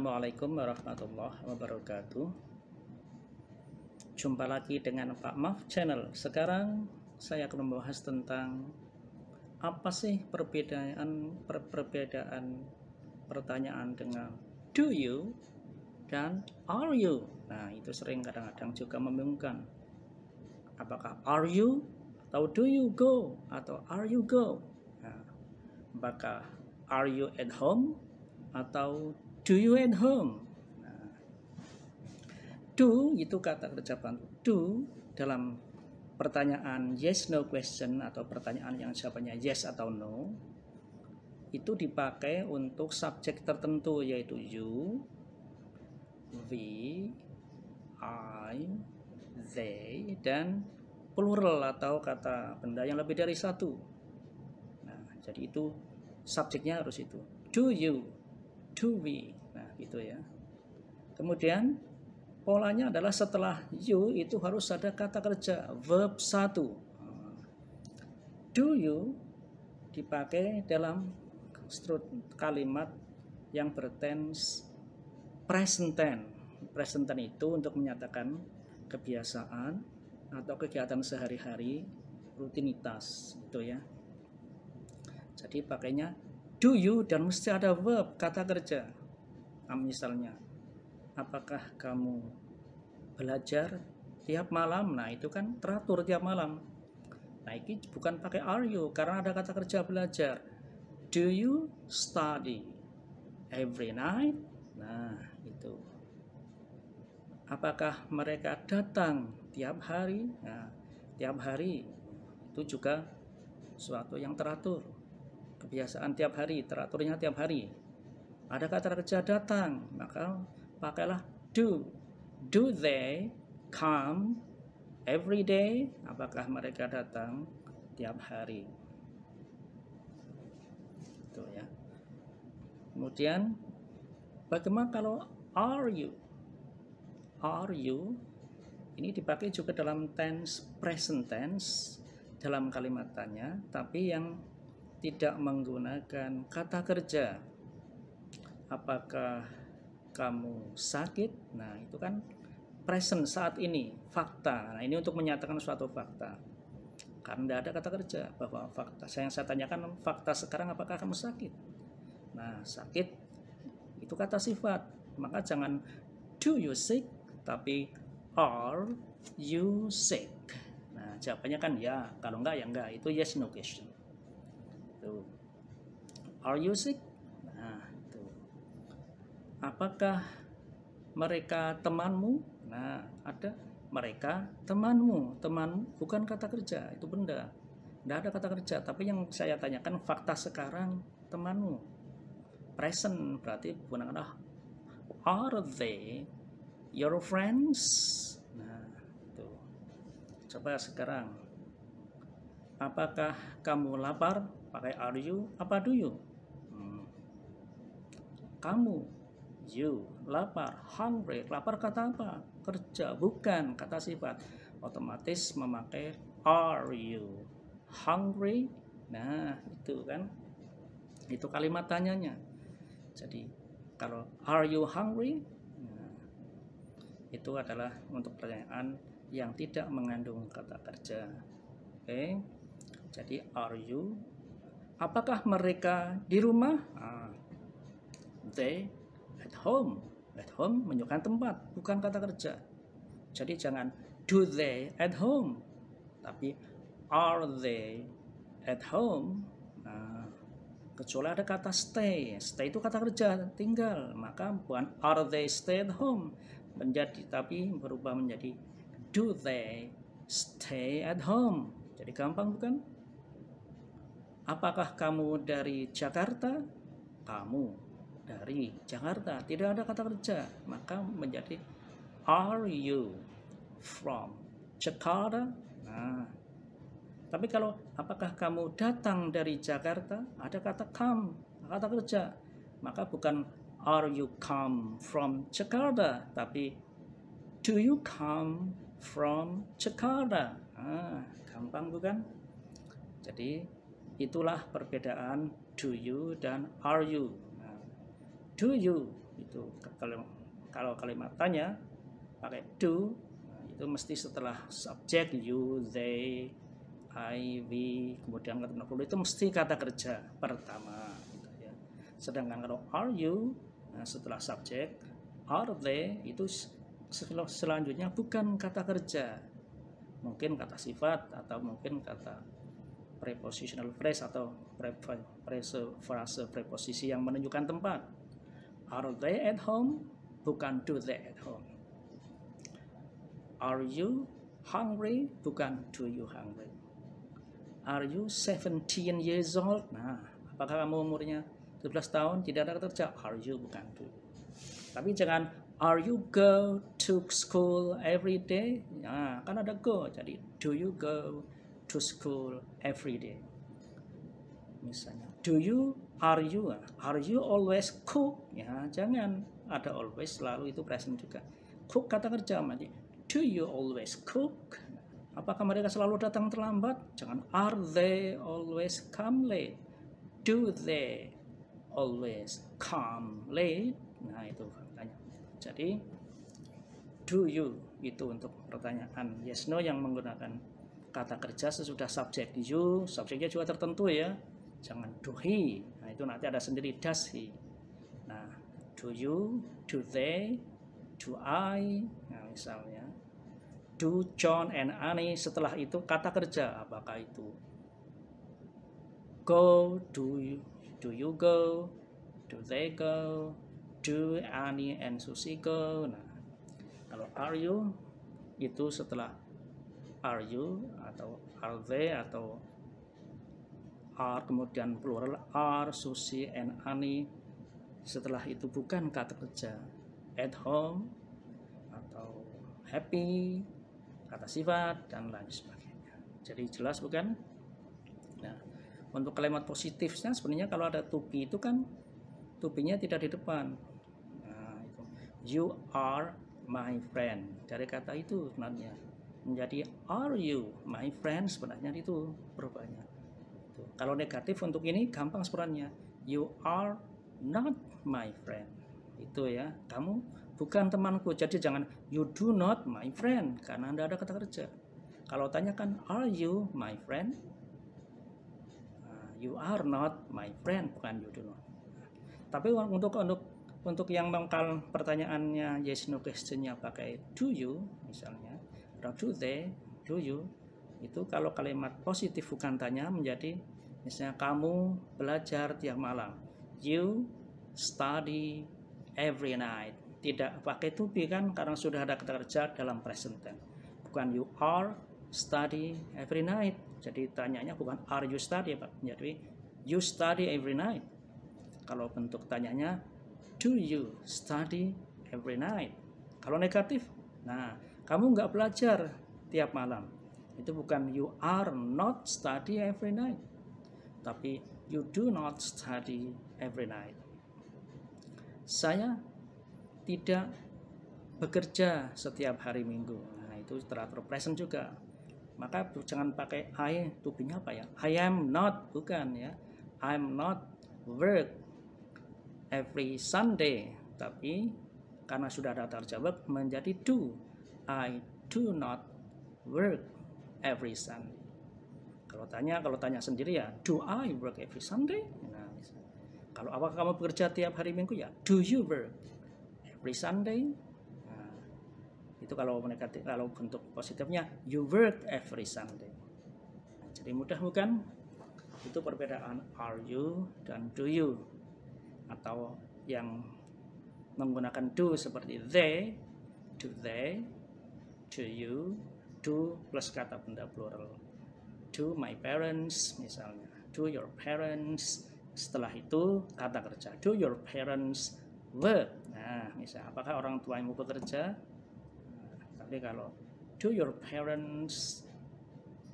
Assalamualaikum warahmatullahi wabarakatuh. Jumpa lagi dengan Pak Maf Channel. Sekarang saya akan membahas tentang apa sih perbedaan pertanyaan dengan do you dan are you. Nah, itu sering kadang-kadang juga membingungkan. Apakah are you atau do you go atau are you go? Nah, apakah are you at home atau do you at home? Nah, do itu kata kerja bantu. Do dalam pertanyaan yes no question atau pertanyaan yang jawabannya yes atau no itu dipakai untuk subjek tertentu, yaitu you, we, I, they, dan plural atau kata benda yang lebih dari satu. Nah, jadi itu subjeknya harus itu. Do you, do we. Nah, gitu ya. Kemudian polanya adalah setelah you itu harus ada kata kerja verb 1. Do you dipakai dalam kalimat yang bertense present tense. Present tense itu untuk menyatakan kebiasaan atau kegiatan sehari-hari, rutinitas gitu ya. Jadi pakainya do you dan mesti ada verb, kata kerja. Misalnya, apakah kamu belajar tiap malam? Nah, itu kan teratur tiap malam. Nah, ini bukan pakai are you karena ada kata kerja belajar. Do you study every night? Nah, itu. Apakah mereka datang tiap hari? Nah, tiap hari itu juga suatu yang teratur. Kebiasaan tiap hari, teraturnya tiap hari. Ada kata kerja datang, maka pakailah do. Do they come every day? Apakah mereka datang tiap hari? Itu ya. Kemudian bagaimana kalau are you? Are you ini dipakai juga dalam tense present tense dalam kalimat tanya, tapi yang tidak menggunakan kata kerja. Apakah kamu sakit? Nah, itu kan present saat ini, fakta. Nah, ini untuk menyatakan suatu fakta. Karena tidak ada kata kerja bahwa fakta. Yang saya tanyakan fakta sekarang, apakah kamu sakit? Nah, sakit itu kata sifat. Maka jangan do you sick, tapi are you sick. Nah, jawabannya kan ya. Kalau enggak ya enggak. Itu yes no question. Tuh. Are you sick? Nah, itu. Apakah mereka temanmu? Nah, ada mereka temanmu. Teman bukan kata kerja, itu benda. Tidak ada kata kerja, tapi yang saya tanyakan fakta sekarang temanmu. Present berarti gunakanlah are they your friends? Nah, itu. Coba sekarang. Apakah kamu lapar? Pakai are you apa do you? Kamu, you, lapar, hungry. Lapar kata apa? Kerja, bukan kata sifat. Otomatis memakai are you hungry? Nah, itu kan. Itu kalimat tanyanya. Jadi, kalau are you hungry? Nah, itu adalah untuk pertanyaan yang tidak mengandung kata kerja. Oke. Jadi, are you? Apakah mereka di rumah? They at home. At home menunjukkan tempat, bukan kata kerja. Jadi jangan do they at home, tapi are they at home. Nah, kecuali ada kata stay. Stay itu kata kerja, tinggal. Maka bukan are they stay at home menjadi, tapi berubah menjadi do they stay at home. Jadi gampang bukan? Apakah kamu dari Jakarta? Kamu dari Jakarta. Tidak ada kata kerja. Maka menjadi are you from Jakarta? Nah, tapi kalau apakah kamu datang dari Jakarta? Ada kata come, kata kerja. Maka bukan are you come from Jakarta, tapi do you come from Jakarta? Nah, gampang bukan? Jadi itulah perbedaan do you dan are you. Nah, do you Itu kalau kalimat tanya pakai do, itu mesti setelah subjek you, they, I, we, kemudian kata pendahulu itu mesti kata kerja pertama gitu ya. Sedangkan kalau are you, nah setelah subjek, are they itu selanjutnya bukan kata kerja, mungkin kata sifat atau mungkin kata prepositional phrase atau frase preposisi yang menunjukkan tempat. Are they at home, bukan do they at home. Are you hungry, bukan do you hungry. Are you 17 years old? Nah, apakah kamu umurnya 17 tahun? Tidak ada kata kerja. Are you, bukan do. Tapi jangan are you go to school every day? Nah, kan ada go. Jadi do you go to school every day? Misalnya, are you always cook? Ya, jangan ada always selalu itu present juga. Cook kata kerja mati. Do you always cook? Apakah mereka selalu datang terlambat? Jangan are they always come late? Do they always come late? Nah, itu faktanya. Jadi do you itu untuk pertanyaan yes no yang menggunakan kata kerja sesudah subjek you, subjeknya juga tertentu ya. Jangan do he. Nah, itu nanti ada sendiri does he. Nah, do you, do they, do I, nah misalnya do John and Annie, setelah itu kata kerja, apakah itu go, do you go, do they go, do Annie and Susie go. Nah, kalau are you itu setelah are you atau are they atau are kemudian plural are, Susie and Annie, setelah itu bukan kata kerja. At home atau happy, kata sifat dan lain sebagainya. Jadi jelas bukan? Nah, untuk kalimat positifnya sebenarnya kalau ada to be itu kan to be-nya tidak di depan. Nah, itu. You are my friend. Dari kata itu sebenarnya menjadi are you my friend, sebenarnya itu perubahannya. Itu. Kalau negatif untuk ini gampang sebenarnya. You are not my friend. Itu ya, kamu bukan temanku. Jadi jangan you do not my friend karena Anda ada kata kerja. Kalau tanyakan are you my friend? You are not my friend, bukan you do not. Tapi untuk yang mengkal pertanyaannya yes no questionnya pakai do you misalnya atau do they, do you, itu kalau kalimat positif bukan tanya menjadi misalnya kamu belajar tiap malam, you study every night. Tidak pakai to be kan karena sudah ada kata kerja dalam present tense. Bukan you are study every night. Jadi tanyanya bukan are you study, jadi you study every night. Kalau bentuk tanyanya do you study every night. Kalau negatif, nah kamu nggak belajar tiap malam. Itu bukan you are not study every night, tapi you do not study every night. Saya tidak bekerja setiap hari Minggu. Nah, itu teratur present juga. Maka jangan pakai I, to be-nya apa ya? I am not, bukan ya. I'm not work every Sunday. Tapi karena sudah ada kata verb menjadi do. I do not work every Sunday. Kalau tanya sendiri ya, do I work every Sunday? Nah, kalau apakah kamu bekerja tiap hari Minggu ya, do you work every Sunday? Nah, itu kalau negatif. Kalau bentuk positifnya you work every Sunday. Nah, jadi mudah bukan? Itu perbedaan are you dan do you, atau yang menggunakan do seperti they, do they, do you, do plus kata benda plural, do my parents misalnya, do your parents. Setelah itu kata kerja, do your parents work. Nah, misalnya apakah orang tuamu bekerja? Nah, tapi kalau do your parents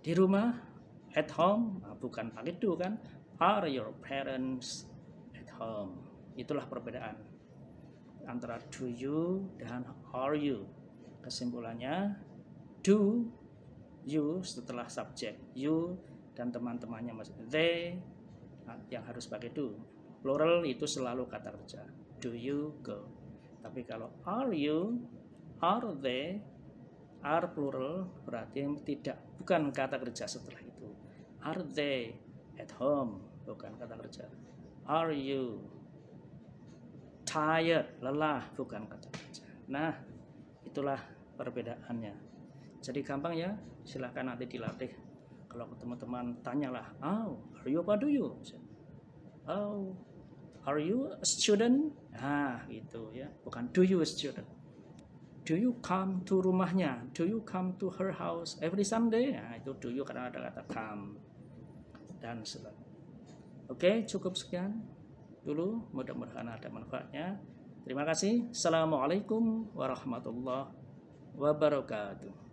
di rumah, at home, nah, bukan pakai do kan, are your parents at home. Itulah perbedaan antara do you dan are you. Kesimpulannya, do you setelah subjek you dan teman-temannya masih they yang harus pakai do. Plural itu selalu kata kerja. do you go. Tapi kalau are you, are they, are plural berarti bukan kata kerja setelah itu. Are they at home, bukan kata kerja. Are you tired, lelah, bukan kata kerja. Nah, itulah perbedaannya. Jadi gampang ya, silahkan nanti dilatih. Kalau teman-teman tanyalah, oh, are you apa do you? Oh, are you a student? Nah, gitu ya. Bukan do you a student. Do you come to rumahnya? Do you come to her house every Sunday? Nah, itu do you karena ada kata come. Dan sebagainya. Oke, cukup sekian dulu. Mudah-mudahan ada manfaatnya. Terima kasih. Assalamualaikum warahmatullahi wabarakatuh.